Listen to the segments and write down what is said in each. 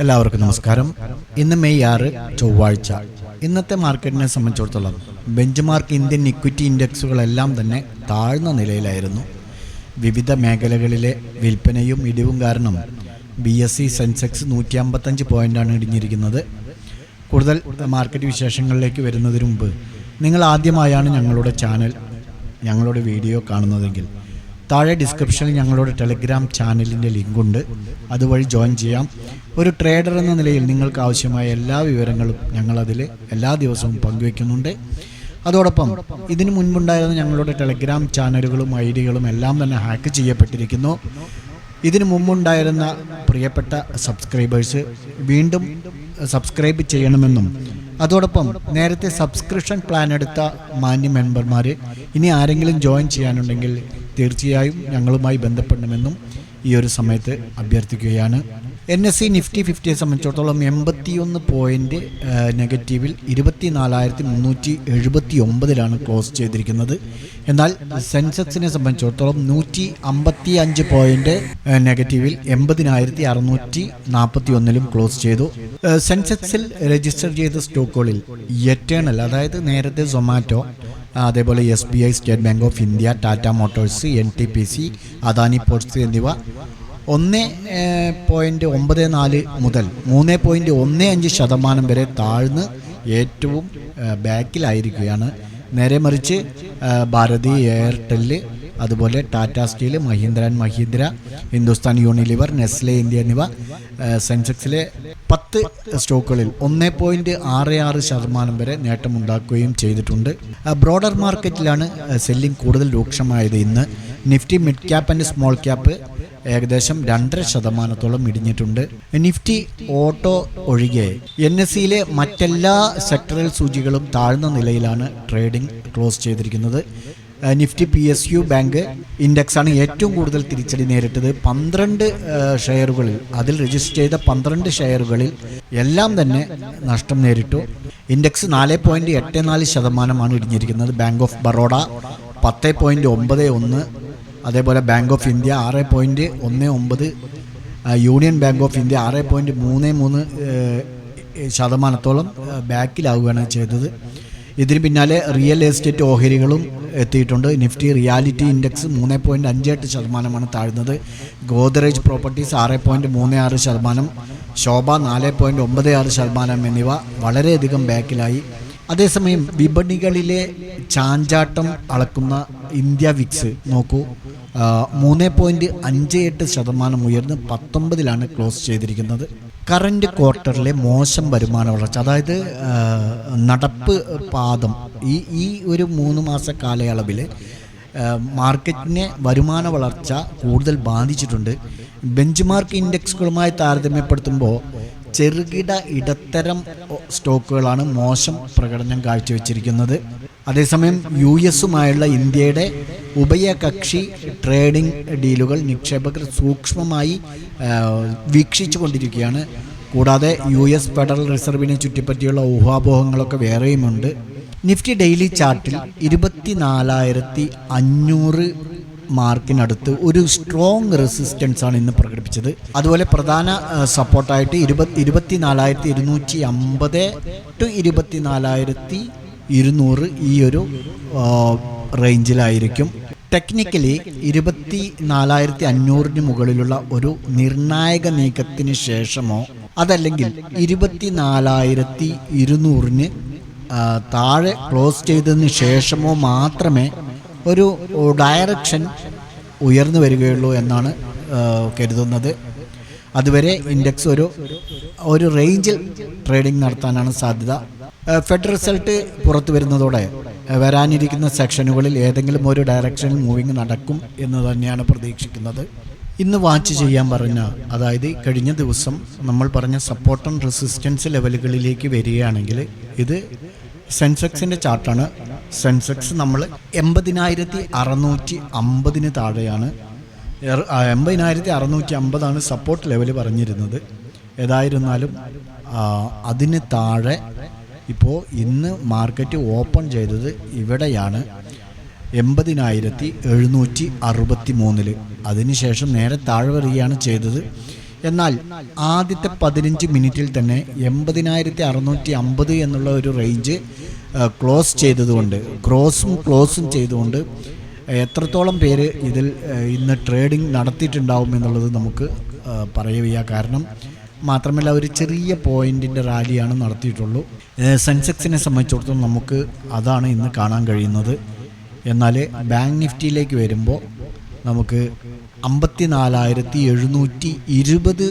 എല്ലാവർക്കും നമസ്കാരം. ഇന്ന് മെയ് 6 ചൊവ്വാഴ്ച. ഇന്നത്തെ മാർക്കറ്റിനെ സംബന്ധിച്ചിടത്തോളം ബെഞ്ച് മാർക്ക് ഇന്ത്യൻ ഇക്വിറ്റി ഇൻഡെക്സുകളെല്ലാം തന്നെ താഴ്ന്ന നിലയിലായിരുന്നു. വിവിധ മേഖലകളിലെ വിൽപ്പനയും ഇടിവും കാരണം BSE സെൻസെക്സ് 155 പോയിൻ്റാണ് ഇടിഞ്ഞിരിക്കുന്നത്. കൂടുതൽ മാർക്കറ്റ് വിശേഷങ്ങളിലേക്ക് വരുന്നതിന് മുമ്പ് നിങ്ങൾ ആദ്യമായാണ് ഞങ്ങളുടെ വീഡിയോ കാണുന്നതെങ്കിൽ താഴെ ഡിസ്ക്രിപ്ഷനിൽ ഞങ്ങളുടെ ടെലഗ്രാം ചാനലിൻ്റെ ലിങ്കുണ്ട്. അതുവഴി ജോയിൻ ചെയ്യാം. ഒരു ട്രേഡർ എന്ന നിലയിൽ നിങ്ങൾക്ക് ആവശ്യമായ എല്ലാ വിവരങ്ങളും ഞങ്ങളതിൽ എല്ലാ ദിവസവും പങ്കുവയ്ക്കുന്നുണ്ട്. അതോടൊപ്പം ഇതിനു മുൻപുണ്ടായിരുന്ന ഞങ്ങളുടെ ടെലഗ്രാം ചാനലുകളും ഐഡികളും എല്ലാം തന്നെ ഹാക്ക് ചെയ്യപ്പെട്ടിരിക്കുന്നു. ഇതിനു മുമ്പുണ്ടായിരുന്ന പ്രിയപ്പെട്ട സബ്സ്ക്രൈബേഴ്സ് വീണ്ടും സബ്സ്ക്രൈബ് ചെയ്യണമെന്നും അതോടൊപ്പം നേരത്തെ സബ്സ്ക്രിപ്ഷൻ പ്ലാൻ എടുത്ത മാന്യ മെമ്പർമാർ ഇനി ആരെങ്കിലും ജോയിൻ ചെയ്യാനുണ്ടെങ്കിൽ തീർച്ചയായും ഞങ്ങളുമായി ബന്ധപ്പെടണമെന്നും ഈ ഒരു സമയത്ത് അഭ്യർത്ഥിക്കുകയാണ്. NSE നിഫ്റ്റി 50യെ സംബന്ധിച്ചിടത്തോളം 81 പോയിൻ്റ് നെഗറ്റീവിൽ 24,379 ക്ലോസ് ചെയ്തിരിക്കുന്നത്. എന്നാൽ സെൻസെക്സിനെ സംബന്ധിച്ചിടത്തോളം 155 പോയിൻ്റ് നെഗറ്റീവിൽ 80,641 ക്ലോസ് ചെയ്തു. സെൻസെക്സിൽ രജിസ്റ്റർ ചെയ്ത സ്റ്റോക്കുകളിൽ എറ്റേണൽ, അതായത് നേരത്തെ സൊമാറ്റോ, അതേപോലെ SBI, state bank of India, Tata Motors, NTPC, Adani ports എന്നിവ 1.94 മുതൽ 3.15% വരെ താഴ്ന്ന് ഏറ്റവും ബാക്കിലായിരിക്കുകയാണ്. നേരെ മറിച്ച് ഭാരതി എയർടെൽ, അതുപോലെ Tata steel, Mahindra and Mahindra, Hindustan Unilever, Nestle India എന്നിവ സെൻസെക്സിലെ 10 സ്റ്റോക്കുകളിൽ 1.66% വരെ നേട്ടമുണ്ടാക്കുകയും ചെയ്തിട്ടുണ്ട്. ബ്രോഡർ മാർക്കറ്റിലാണ് സെല്ലിംഗ് കൂടുതൽ രൂക്ഷമായത്. ഇന്ന് Nifty mid cap and small cap ഏകദേശം 2.5% ഇടിഞ്ഞിട്ടുണ്ട്. നിഫ്റ്റി ഓട്ടോ ഒഴികെ NSEയിലെ മറ്റെല്ലാ സെക്ടറൽ സൂചികളും താഴ്ന്ന നിലയിലാണ് ട്രേഡിംഗ് ക്ലോസ് ചെയ്തിരിക്കുന്നത്. നിഫ്റ്റി PSU ബാങ്ക് ഇൻഡെക്സാണ് ഏറ്റവും കൂടുതൽ തിരിച്ചടി നേരിട്ടത്. 12 ഷെയറുകളിൽ, അതിൽ രജിസ്റ്റർ ചെയ്ത 12 ഷെയറുകളിൽ എല്ലാം തന്നെ നഷ്ടം നേരിട്ടു. ഇൻഡെക്സ് 4.84% ഇടിഞ്ഞിരിക്കുന്നത്. ബാങ്ക് ഓഫ് ബറോഡ 10.91, അതേപോലെ bank of India 6.19, union bank of India 6.33% ബാക്കിലാവുകയാണ് ചെയ്തത്. ഇതിന് പിന്നാലെ റിയൽ എസ്റ്റേറ്റ് ഓഹരികളും എത്തിയിട്ടുണ്ട്. നിഫ്റ്റി റിയാലിറ്റി ഇൻഡെക്സ് 3.58% താഴ്ന്നത്. ഗോദ്രേജ് പ്രോപ്പർട്ടീസ് 6.36%, ശോഭ 4.96% എന്നിവ വളരെയധികം ബാക്കിലായി. അതേസമയം വിപണികളിലെ ചാഞ്ചാട്ടം അളക്കുന്ന ഇന്ത്യ വിക്സ് നോക്കൂ, 3.58% ഉയർന്ന് 19 ക്ലോസ് ചെയ്തിരിക്കുന്നത്. കറൻറ്റ് ക്വാർട്ടറിലെ മോശം വരുമാന വളർച്ച, അതായത് നടപ്പ് പാദം, ഈ ഒരു 3 മാസ കാലയളവിൽ മാർക്കറ്റിനെ വരുമാന വളർച്ച കൂടുതൽ ബാധിച്ചിട്ടുണ്ട്. ബെഞ്ച് മാർക്ക് ഇൻഡെക്സുകളുമായി താരതമ്യപ്പെടുത്തുമ്പോൾ ചെറുകിട സ്റ്റോക്കുകളാണ് മോശം പ്രകടനം കാഴ്ചവെച്ചിരിക്കുന്നത്. അതേസമയം US-ഉമായുള്ള ഇന്ത്യയുടെ ഉഭയകക്ഷി ട്രേഡിംഗ് ഡീലുകൾ നിക്ഷേപകർ സൂക്ഷ്മമായി വീക്ഷിച്ചു കൊണ്ടിരിക്കുകയാണ്. കൂടാതെ US ഫെഡറൽ റിസർവിനെ ചുറ്റിപ്പറ്റിയുള്ള ഊഹാപോഹങ്ങളൊക്കെ വേറെയുമുണ്ട്. നിഫ്റ്റി ഡെയിലി ചാർട്ടിൽ 24,500 മാർക്കിനടുത്ത് ഒരു സ്ട്രോങ് റെസിസ്റ്റൻസ് ആണ് ഇന്ന് പ്രകടിപ്പിച്ചത്. അതുപോലെ പ്രധാന സപ്പോർട്ടായിട്ട് 24,250 to 24,200 ഈ ഒരു റേഞ്ചിലായിരിക്കും. ടെക്നിക്കലി 24,500 മുകളിലുള്ള ഒരു നിർണായക നീക്കത്തിന് ശേഷമോ അതല്ലെങ്കിൽ 24,200 താഴെ ക്ലോസ് ചെയ്തതിന് ശേഷമോ മാത്രമേ ഒരു ഡയറക്ഷൻ ഉയർന്നു വരികയുള്ളൂ എന്നാണ് കരുതുന്നത്. അതുവരെ ഇൻഡെക്സ് ഒരു റേഞ്ചിൽ ട്രേഡിംഗ് നടത്താനാണ് സാധ്യത. ഫെഡ് റിസൾട്ട് പുറത്തു വരുന്നതോടെ വരാനിരിക്കുന്ന സെക്ഷനുകളിൽ ഏതെങ്കിലും ഒരു ഡയറക്ഷനിൽ മൂവിങ് നടക്കും എന്ന് തന്നെയാണ് പ്രതീക്ഷിക്കുന്നത്. ഇന്ന് വാച്ച് ചെയ്യാൻ പറഞ്ഞ, അതായത് കഴിഞ്ഞ ദിവസം നമ്മൾ പറഞ്ഞ സപ്പോർട്ട് ആൻഡ് റെസിസ്റ്റൻസ് ലെവലുകളിലേക്ക് വരികയാണെങ്കിൽ ഇത് സെൻസെക്സിൻ്റെ ചാർട്ടാണ്. സെൻസെക്സ് നമ്മൾ 80,650 താഴെയാണ്. 80,650 സപ്പോർട്ട് ലെവൽ പറഞ്ഞിരുന്നത്. ഏതായിരുന്നാലും അതിന് താഴെ ഇപ്പോൾ ഇന്ന് മാർക്കറ്റ് ഓപ്പൺ ചെയ്തത് ഇവിടെയാണ്, 80,763. അതിനുശേഷം നേരെ താഴെ വരികയാണ് ചെയ്തത്. എന്നാൽ ആദ്യത്തെ 15 മിനിറ്റിൽ തന്നെ 80,650 എന്നുള്ള ഒരു റേഞ്ച് ക്ലോസ് ചെയ്തതുകൊണ്ട്, ക്ലോസും ചെയ്തുകൊണ്ട് എത്രത്തോളം പേര് ഇതിൽ ഇന്ന് ട്രേഡിംഗ് നടത്തിയിട്ടുണ്ടാവും എന്നുള്ളത് നമുക്ക് പറയുക. കാരണം മാത്രമല്ല ഒരു ചെറിയ പോയിൻറ്റിൻ്റെ റാലിയാണ് നടത്തിയിട്ടുള്ളൂ. സെൻസെക്സിനെ സംബന്ധിച്ചിടത്തോളം നമുക്ക് അതാണ് ഇന്ന് കാണാൻ കഴിയുന്നത്. എന്നാൽ ബാങ്ക് നിഫ്റ്റിയിലേക്ക് വരുമ്പോൾ നമുക്ക് 54,720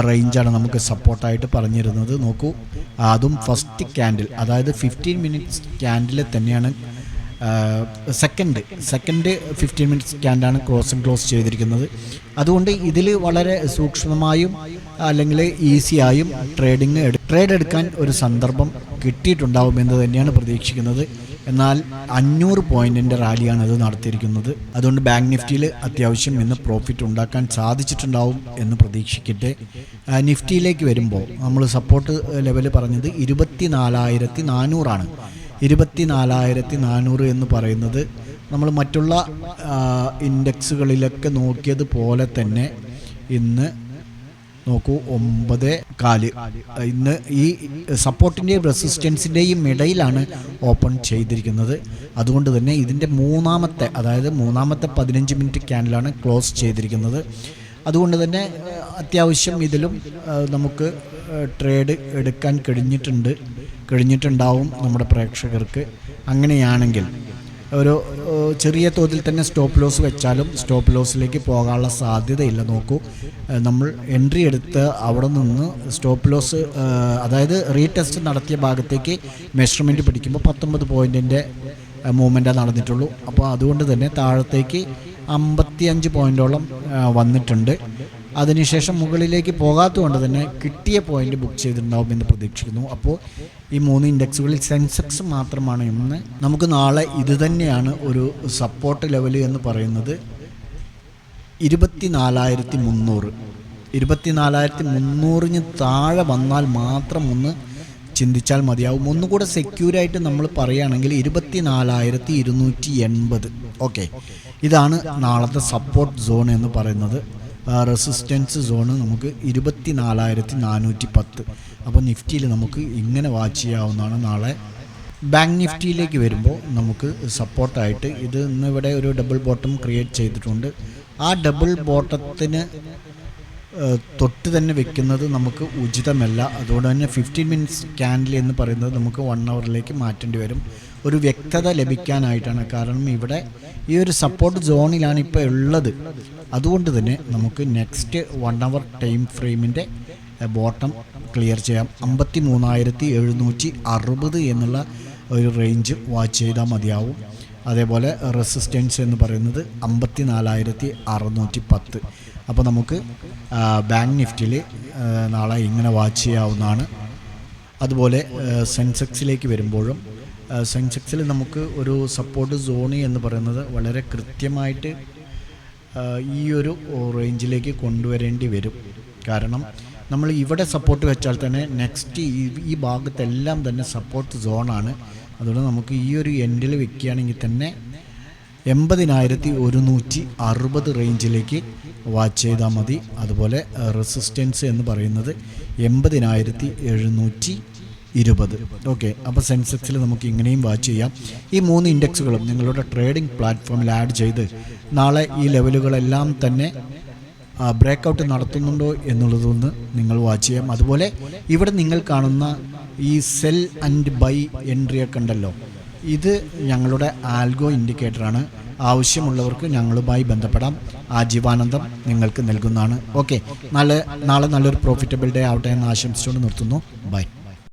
റേഞ്ചാണ് നമുക്ക് സപ്പോർട്ടായിട്ട് പറഞ്ഞിരുന്നത്. നോക്കൂ, അതും ഫസ്റ്റ് ക്യാൻഡിൽ, അതായത് 15 മിനിറ്റ്സ് ക്യാൻഡിൽ തന്നെയാണ് സെക്കൻഡ് 15 മിനിറ്റ്സ് ക്യാൻഡാണ് ക്ലോസ് ചെയ്തിരിക്കുന്നത്. അതുകൊണ്ട് ഇതിൽ വളരെ സൂക്ഷ്മമായും അല്ലെങ്കിൽ ഈസിയായും ട്രേഡ് എടുക്കാൻ ഒരു സന്ദർഭം കിട്ടിയിട്ടുണ്ടാവുമെന്ന് തന്നെയാണ് പ്രതീക്ഷിക്കുന്നത്. എന്നാൽ 500 പോയിൻറ്റിൻ്റെ റാലിയാണ് ഇത് നടത്തിയിരിക്കുന്നത്. അതുകൊണ്ട് ബാങ്ക് നിഫ്റ്റിയിൽ അത്യാവശ്യം ഇന്ന് പ്രോഫിറ്റ് ഉണ്ടാക്കാൻ സാധിച്ചിട്ടുണ്ടാവും എന്ന് പ്രതീക്ഷിക്കട്ടെ. നിഫ്റ്റിയിലേക്ക് വരുമ്പോൾ നമ്മൾ സപ്പോർട്ട് ലെവൽ പറഞ്ഞത് 24,400 ആണ്. 24,400 എന്ന് പറയുന്നത് നമ്മൾ മറ്റുള്ള ഇൻഡെക്സുകളിലൊക്കെ നോക്കിയതുപോലെ തന്നെ ഇന്ന് നോക്കൂ 9.4 ഇന്ന് ഈ സപ്പോർട്ടിൻ്റെയും റെസിസ്റ്റൻസിൻ്റെയും ഇടയിലാണ് ഓപ്പൺ ചെയ്തിരിക്കുന്നത്. അതുകൊണ്ട് തന്നെ ഇതിൻ്റെ മൂന്നാമത്തെ 15 മിനിറ്റ് ക്യാൻഡിലാണ് ക്ലോസ് ചെയ്തിരിക്കുന്നത്. അതുകൊണ്ട് തന്നെ അത്യാവശ്യം ഇതിലും നമുക്ക് ട്രേഡ് എടുക്കാൻ കഴിഞ്ഞിട്ടുണ്ടാവും നമ്മുടെ പ്രേക്ഷകർക്ക്. അങ്ങനെയാണെങ്കിൽ ഒരു ചെറിയ തോതിൽ തന്നെ സ്റ്റോപ്പ് ലോസ് വെച്ചാലും സ്റ്റോപ്പ് ലോസിലേക്ക് പോകാനുള്ള സാധ്യതയില്ല. നോക്കൂ, നമ്മൾ എൻട്രി എടുത്ത് അവിടെ നിന്ന് സ്റ്റോപ്പ് ലോസ്, അതായത് റീടെസ്റ്റ് നടത്തിയ ഭാഗത്തേക്ക് മെഷർമെൻറ്റ് പിടിക്കുമ്പോൾ 19 പോയിൻറ്റിൻ്റെ മൂവ്മെൻറ്റാണ് നടന്നിട്ടുള്ളൂ. അപ്പോൾ അതുകൊണ്ട് തന്നെ താഴത്തേക്ക് 55 പോയിൻറ്റോളം വന്നിട്ടുണ്ട്. അതിനുശേഷം മുകളിലേക്ക് പോകാത്തതുകൊണ്ട് തന്നെ കിട്ടിയ പോയിന്റ് ബുക്ക് ചെയ്തിട്ടുണ്ടാവും എന്ന് പ്രതീക്ഷിക്കുന്നു. അപ്പോൾ ഈ 3 ഇൻഡെക്സുകളിൽ സെൻസെക്സ് മാത്രമാണ് ഇന്ന്. നമുക്ക് നാളെ ഇത് തന്നെയാണ് ഒരു സപ്പോർട്ട് ലെവൽ എന്ന് പറയുന്നത്. 24,300 24,300 താഴെ വന്നാൽ മാത്രം ഒന്ന് ചിന്തിച്ചാൽ മതിയാവും. ഒന്നുകൂടെ സെക്യൂരായിട്ട് നമ്മൾ പറയുകയാണെങ്കിൽ 24,280. ഓക്കെ, ഇതാണ് നാളത്തെ സപ്പോർട്ട് സോൺ എന്ന് പറയുന്നത്. റെസിസ്റ്റൻസ് സോണ് നമുക്ക് 24,410. അപ്പോൾ നിഫ്റ്റിയിൽ നമുക്ക് ഇങ്ങനെ വാച്ച് ചെയ്യാവുന്നതാണ്. നാളെ ബാങ്ക് നിഫ്റ്റിയിലേക്ക് വരുമ്പോൾ നമുക്ക് സപ്പോർട്ടായിട്ട് ഇത് ഇന്നിവിടെ ഒരു ഡബിൾ ബോട്ടം ക്രിയേറ്റ് ചെയ്തിട്ടുണ്ട്. ആ ഡബിൾ ബോട്ടത്തിന് തൊട്ട് തന്നെ വെക്കുന്നത് നമുക്ക് ഉചിതമല്ല. അതുകൊണ്ട് തന്നെ 15 മിനിറ്റ്സ് ക്യാൻഡിൽ എന്ന് പറയുന്നത് നമുക്ക് 1 അവറിലേക്ക് മാറ്റേണ്ടി വരും, ഒരു വ്യക്തത ലഭിക്കാനായിട്ടാണ്. കാരണം ഇവിടെ ഈ ഒരു സപ്പോർട്ട് സോണിലാണ് ഇപ്പോൾ ഉള്ളത്. അതുകൊണ്ട് തന്നെ നമുക്ക് നെക്സ്റ്റ് 1 അവർ ടൈം ഫ്രെയിമിൻ്റെ ബോട്ടം ക്ലിയർ ചെയ്യാം. 53,760 എന്നുള്ള ഒരു റേഞ്ച് വാച്ച് ചെയ്താൽ മതിയാവും. അതേപോലെ റെസിസ്റ്റൻസ് എന്ന് പറയുന്നത് 54,610. അപ്പോൾ നമുക്ക് ബാങ്ക് നിഫ്റ്റിയിൽ നാളെ ഇങ്ങനെ വാച്ച് ചെയ്യാവുന്നതാണ്. അതുപോലെ സെൻസെക്സിലേക്ക് വരുമ്പോഴും സെൻസെക്സിൽ നമുക്ക് ഒരു സപ്പോർട്ട് സോണി എന്ന് പറയുന്നത് വളരെ കൃത്യമായിട്ട് ഈ ഒരു റേഞ്ചിലേക്ക് കൊണ്ടുവരേണ്ടി വരും. കാരണം നമ്മൾ ഇവിടെ സപ്പോർട്ട് വെച്ചാൽ തന്നെ നെക്സ്റ്റ് ഈ ഭാഗത്തെല്ലാം തന്നെ സപ്പോർട്ട് സോണാണ്. അതുകൊണ്ട് നമുക്ക് ഈ ഒരു എൻഡിൽ വെക്കുകയാണെങ്കിൽ തന്നെ 80,160 റേഞ്ചിലേക്ക് വാച്ച് ചെയ്താൽ മതി. അതുപോലെ റെസിസ്റ്റൻസ് എന്ന് പറയുന്നത് 80,720. ഓക്കെ, അപ്പോൾ സെൻസെക്സിൽ നമുക്ക് ഇങ്ങനെയും വാച്ച് ചെയ്യാം. ഈ 3 ഇൻഡെക്സുകളും നിങ്ങളുടെ ട്രേഡിംഗ് പ്ലാറ്റ്ഫോമിൽ ആഡ് ചെയ്ത് നാളെ ഈ ലെവലുകളെല്ലാം തന്നെ ബ്രേക്കൗട്ട് നടത്തുന്നുണ്ടോ എന്നുള്ളതൊന്ന് നിങ്ങൾ വാച്ച് ചെയ്യാം. അതുപോലെ ഇവിടെ നിങ്ങൾ കാണുന്ന ഈ സെൽ ആൻഡ് ബൈ എൻട്രിയൊക്കെ ഉണ്ടല്ലോ, ഇത് ഞങ്ങളുടെ ആൽഗോ ഇൻഡിക്കേറ്ററാണ്. ആവശ്യമുള്ളവർക്ക് ഞങ്ങളുമായി ബന്ധപ്പെടാം. ആജീവാനന്ദം നിങ്ങൾക്ക് നൽകുന്നതാണ്. ഓക്കെ, നാളെ നല്ലൊരു പ്രോഫിറ്റബിൾ ഡേ ആവട്ടെ എന്ന് ആശംസിച്ചുകൊണ്ട് നിർത്തുന്നു. ബൈ.